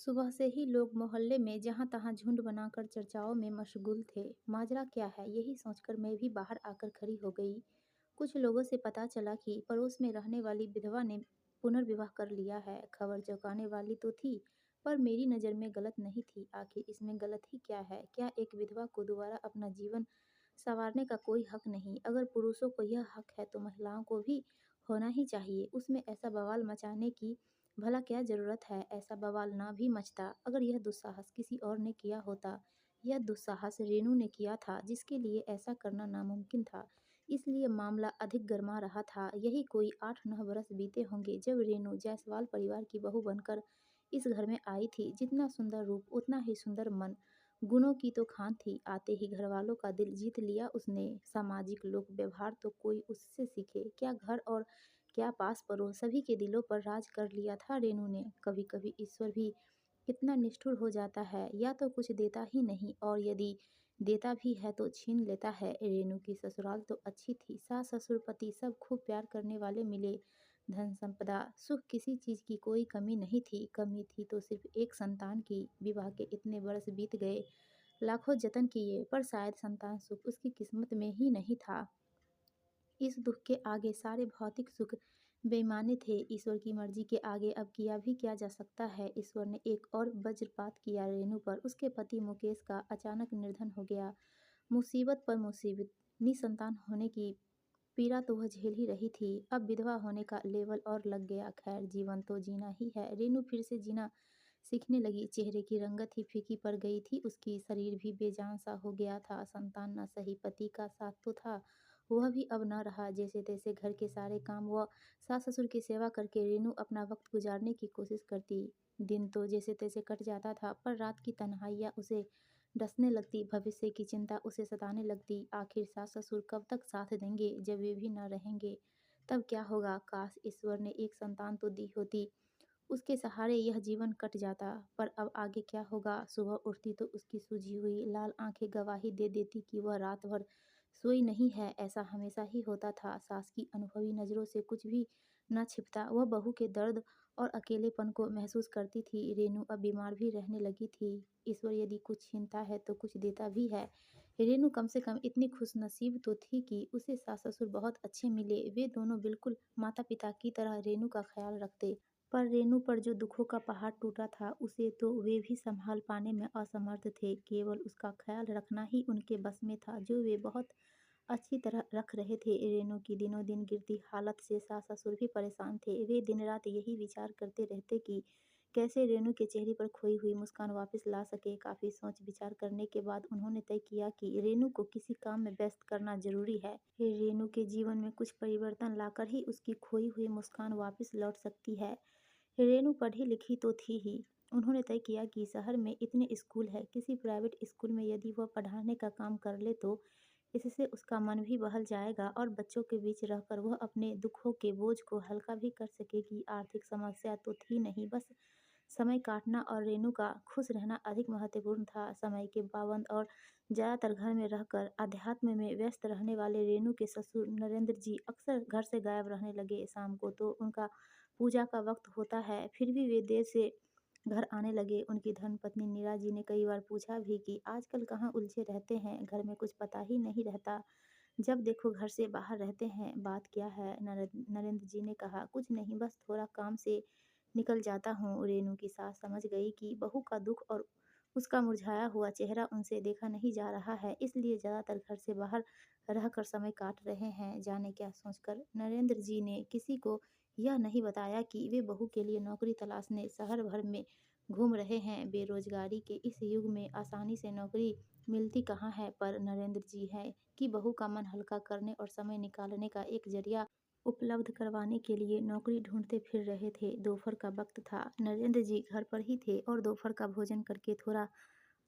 सुबह से ही लोग मोहल्ले में जहां-तहां झुंड बनाकर चर्चाओं में मशगूल थे। माजरा क्या है, यही सोचकर मैं भी बाहर आकर खड़ी हो गई। कुछ लोगों से पता चला कि पड़ोस में रहने वाली विधवा ने पुनर्विवाह कर लिया है। खबर चौंकाने वाली तो थी, पर मेरी नज़र में गलत नहीं थी। आखिर इसमें गलत ही क्या है? क्या एक विधवा को दोबारा अपना जीवन संवारने का कोई हक नहीं? अगर पुरुषों को यह हक है तो महिलाओं को भी होना ही चाहिए। उसमें ऐसा बवाल मचाने की भला क्या ज़रूरत है? ऐसा बवाल ना भी मचता अगर यह दुस्साहस किसी और ने किया होता। यह दुस्साहस रेनू ने किया था, जिसके लिए ऐसा करना नामुमकिन था। इसलिए मामला अधिक गर्मा रहा था। यही कोई 8-9 बरस बीते होंगे जब रेनू जायसवाल परिवार की बहू बनकर इस घर में आई थी। जितना सुंदर रूप उतना ही सुंदर मन। गुणों की तो खान थी। आते ही घरवालों का दिल जीत लिया उसने। सामाजिक लोक व्यवहार तो कोई उससे सीखे। क्या घर और क्या पास पड़ोस, सभी के दिलों पर राज कर लिया था रेनू ने। कभी कभी ईश्वर भी कितना निष्ठुर हो जाता है, या तो कुछ देता ही नहीं और यदि देता भी है तो छीन लेता है। रेनू की ससुराल तो अच्छी थी। सास ससुर पति सब खूब प्यार करने वाले मिले। धन संपदा सुख किसी चीज की कोई कमी नहीं थी। कमी थी तो सिर्फ एक संतान की। विवाह के इतने बरस बीत गए, लाखों जतन किए, पर शायद संतान सुख उसकी किस्मत में ही नहीं था। इस दुख के आगे सारे भौतिक सुख बेईमानी थे। ईश्वर की मर्जी के आगे अब किया भी क्या जा सकता है। ईश्वर ने एक और वज्रपात किया रेनू पर। उसके पति मुकेश का अचानक निर्धन हो गया। मुसीबत पर मुसीबत। निसंतान होने की पीड़ा तो वह झेल ही रही थी, अब विधवा होने का लेवल और लग गया। खैर, जीवन तो जीना ही है। रेनू फिर से जीना सीखने लगी। चेहरे की रंगत ही फीकी पड़ गई थी उसकी। शरीर भी बेजान सा हो गया था। संतान न सही, पति का साथ तो था, वह भी अब न रहा। जैसे तैसे घर के सारे काम व सास ससुर की सेवा करके रेनू अपना वक्त गुजारने की कोशिश करती। दिन तो जैसे तैसे कट जाता था, पर रात की तन्हाइयाँ उसे डसने लगती। भविष्य की चिंता उसे सताने लगती। आखिर सास ससुर कब तक साथ देंगे? जब वे भी न रहेंगे तब क्या होगा? काश ईश्वर ने एक संतान तो दी होती, उसके सहारे यह जीवन कट जाता। पर अब आगे क्या होगा? सुबह उठती तो उसकी सूजी हुई लाल आंखें गवाही दे देती कि वह रात भर सोई नहीं है। ऐसा हमेशा ही होता था। सास की अनुभवी नज़रों से कुछ भी न छिपता। वह बहू के दर्द और अकेलेपन को महसूस करती थी। रेनू अब बीमार भी रहने लगी थी। ईश्वर यदि कुछ छीनता है तो कुछ देता भी है। रेनू कम से कम इतनी खुशनसीब तो थी कि उसे सास ससुर बहुत अच्छे मिले। वे दोनों बिल्कुल माता पिता की तरह रेनू का ख्याल रखते। पर रेनू पर जो दुखों का पहाड़ टूटा था, उसे तो वे भी संभाल पाने में असमर्थ थे। केवल उसका ख्याल रखना ही उनके बस में था, जो वे बहुत अच्छी तरह रख रहे थे। रेनू की दिनों दिन गिरती हालत से सास ससुर भी परेशान थे। वे दिन रात यही विचार करते रहते कि कैसे रेनू के चेहरे पर खोई हुई मुस्कान वापस ला सके। काफ़ी सोच विचार करने के बाद उन्होंने तय किया कि रेनू को किसी काम में व्यस्त करना जरूरी है। रेनू के जीवन में कुछ परिवर्तन लाकर ही उसकी खोई हुई मुस्कान वापस लौट सकती है। रेनू पढ़ी लिखी तो थी ही। उन्होंने तय किया कि शहर में इतने स्कूल हैं, किसी प्राइवेट स्कूल में यदि वह पढ़ाने का काम कर ले तो इससे उसका मन भी बहल जाएगा और बच्चों के बीच रहकर वह अपने दुखों के बोझ को हल्का भी कर सकेगी। आर्थिक समस्या तो थी नहीं, बस समय काटना और रेनू का खुश रहना अधिक महत्वपूर्ण था। समय के पाबंद और ज़्यादातर घर में रहकर अध्यात्म में व्यस्त रहने वाले रेनू के ससुर नरेंद्र जी अक्सर घर से गायब रहने लगे। शाम को तो उनका पूजा का वक्त होता है, फिर भी वे देर से घर आने लगे। उनकी धर्मपत्नी नीरा जी ने कई बार पूछा भी कि आजकल कहाँ उलझे रहते हैं, घर में कुछ पता ही नहीं रहता। जब देखो घर से बाहर रहते हैं। बात क्या है? नरेंद्र जी ने कहा, कुछ नहीं, बस थोड़ा काम से निकल जाता हूँ। रेनू की सास समझ गई कि बहू का दुख और उसका मुरझाया हुआ चेहरा उनसे देखा नहीं जा रहा है, इसलिए ज़्यादातर घर से बाहर रहकर समय काट रहे हैं। जाने क्या सोचकर नरेंद्र जी ने किसी को यह नहीं बताया कि वे बहू के लिए नौकरी तलाशने शहर भर में घूम रहे हैं। बेरोजगारी के इस युग में आसानी से नौकरी मिलती कहाँ है, पर नरेंद्र जी है कि बहू का मन हल्का करने और समय निकालने का एक जरिया उपलब्ध करवाने के लिए नौकरी ढूंढते फिर रहे थे। दोपहर का वक्त था। नरेंद्र जी घर पर ही थे और दोपहर का भोजन करके थोड़ा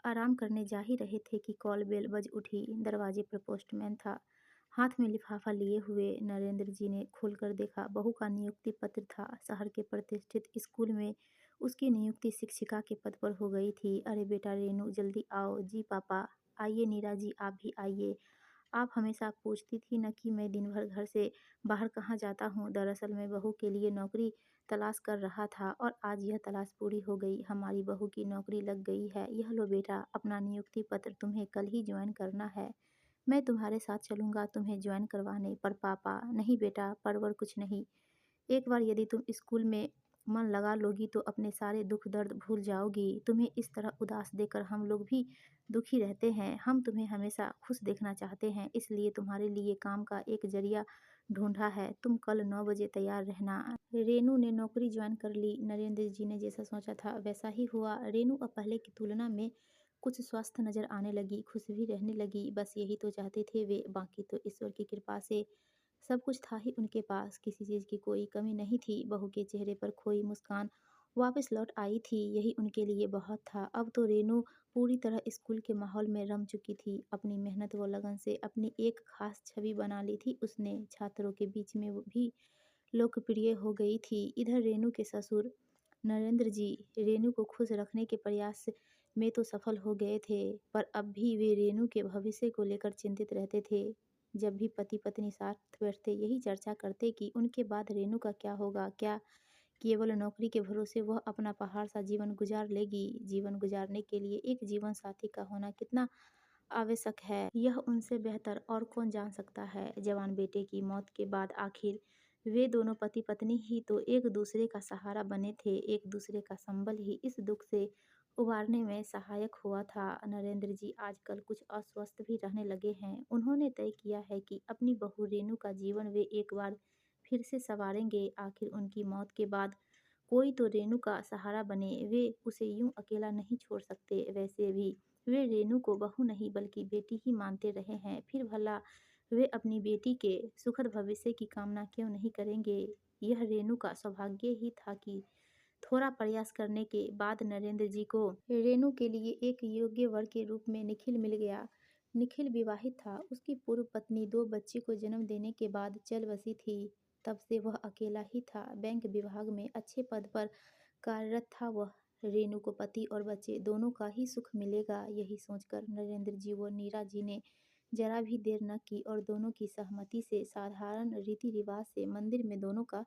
आराम करने जा ही रहे थे कि कॉल बेल बज उठी। दरवाजे पर पोस्टमैन था, हाथ में लिफाफा लिए हुए। नरेंद्र जी ने खोलकर देखा, बहू का नियुक्ति पत्र था। शहर के प्रतिष्ठित स्कूल में उसकी नियुक्ति शिक्षिका के पद पर हो गई थी। अरे बेटा रेनू, जल्दी आओ। जी पापा। आइए नीरा जी, आप भी आइए। आप हमेशा पूछती थी न कि मैं दिन भर घर से बाहर कहाँ जाता हूँ। दरअसल मैं बहू के लिए नौकरी तलाश कर रहा था और आज यह तलाश पूरी हो गई। हमारी बहू की नौकरी लग गई है। यह लो बेटा, अपना नियुक्ति पत्र, तुम्हें कल ही ज्वाइन करना है। मैं तुम्हारे साथ चलूंगा तुम्हें ज्वाइन करवाने। पर पापा, नहीं बेटा, परवर कुछ नहीं। एक बार यदि तुम स्कूल में मन लगा लोगी तो अपने सारे दुख दर्द भूल जाओगी। तुम्हें इस तरह उदास देखकर हम लोग भी दुखी रहते हैं। हम तुम्हें हमेशा खुश देखना चाहते हैं, इसलिए तुम्हारे लिए काम का एक जरिया ढूंढा है। तुम कल 9 बजे तैयार रहना। रेनू ने नौकरी ज्वाइन कर ली। नरेंद्र जी ने जैसा सोचा था वैसा ही हुआ। रेनू अब पहले की तुलना में कुछ स्वस्थ नजर आने लगी, खुश भी रहने लगी। बस यही तो चाहते थे वे, बाकी तो ईश्वर की कृपा से सब कुछ था ही उनके पास। किसी चीज़ की कोई कमी नहीं थी। बहू के चेहरे पर खोई मुस्कान वापस लौट आई थी, यही उनके लिए बहुत था। अब तो रेनू पूरी तरह स्कूल के माहौल में रम चुकी थी। अपनी मेहनत व लगन से अपनी एक खास छवि बना ली थी उसने। छात्रों के बीच में वो भी लोकप्रिय हो गई थी। इधर रेनू के ससुर नरेंद्र जी रेनू को खुश रखने के प्रयास में तो सफल हो गए थे, पर अब भी वे रेनू के भविष्य को लेकर चिंतित रहते थे। जब भी पति पत्नी साथ बैठते यही चर्चा करते कि उनके बाद रेनू का क्या होगा। क्या केवल नौकरी के भरोसे वह अपना पहाड़ सा जीवन गुजार लेगी। जीवन गुजारने के लिए एक जीवन साथी का होना कितना आवश्यक है, यह उनसे बेहतर और कौन जान सकता है। जवान बेटे की मौत के बाद आखिर वे दोनों पति पत्नी ही तो एक दूसरे का सहारा बने थे। एक दूसरे का संबल ही इस दुख से उबारने में सहायक हुआ था। नरेंद्र जी आजकल कुछ अस्वस्थ भी रहने लगे हैं। उन्होंने तय किया है कि अपनी बहू रेनू का जीवन वे एक बार फिर से संवारेंगे। आखिर उनकी मौत के बाद कोई तो रेनू का सहारा बने। वे उसे यूं अकेला नहीं छोड़ सकते। वैसे भी वे रेनू को बहू नहीं बल्कि बेटी ही मानते रहे हैं। फिर भला वे अपनी बेटी के सुखद भविष्य की कामना क्यों नहीं करेंगे। यह रेनू का सौभाग्य ही था कि थोड़ा प्रयास करने के बाद नरेंद्र जी को रेनू के लिए एक योग्य वर के रूप में निखिल मिल गया। निखिल विवाहित था। उसकी पूर्व पत्नी 2 बच्चे को जन्म देने के बाद चल बसी थी। तब से वह अकेला ही था। बैंक विभाग में अच्छे पद पर कार्यरत था वह। रेनू को पति और बच्चे दोनों का ही सुख मिलेगा, यही सोचकर नरेंद्र जी व नीरा जी ने जरा भी देर न की और दोनों की सहमति से साधारण रीति रिवाज से मंदिर में दोनों का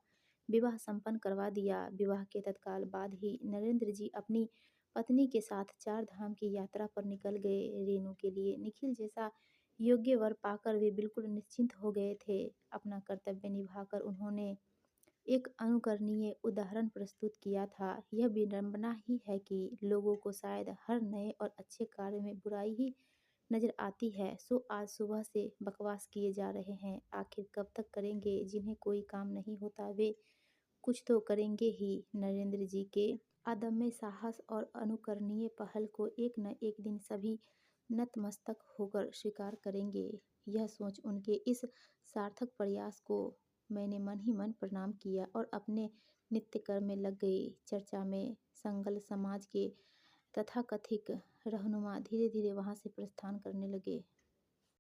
विवाह संपन्न करवा दिया। विवाह के तत्काल बाद ही नरेंद्र जी अपनी पत्नी के साथ 4 धाम की यात्रा पर निकल गए। रेनू के लिए निखिल जैसा योग्य वर पाकर वे बिल्कुल निश्चिंत हो गए थे। अपना कर्तव्य निभाकर उन्होंने एक अनुकरणीय उदाहरण प्रस्तुत किया था। यह विडंबना ही है कि लोगों को शायद हर नए और अच्छे कार्य में बुराई ही नजर आती है। सो आज सुबह से बकवास किए जा रहे हैं। आखिर कब तक करेंगे। जिन्हें कोई काम नहीं होता वे कुछ तो करेंगे ही। नरेंद्र जी के अदम्य साहस और अनुकरणीय पहल को एक न एक दिन सभी नतमस्तक होकर स्वीकार करेंगे। यह सोच उनके इस सार्थक प्रयास को मैंने मन ही मन प्रणाम किया और अपने नित्य कर्म में लग गई। चर्चा में संगल समाज के तथाकथित रहनुमा धीरे धीरे वहां से प्रस्थान करने लगे।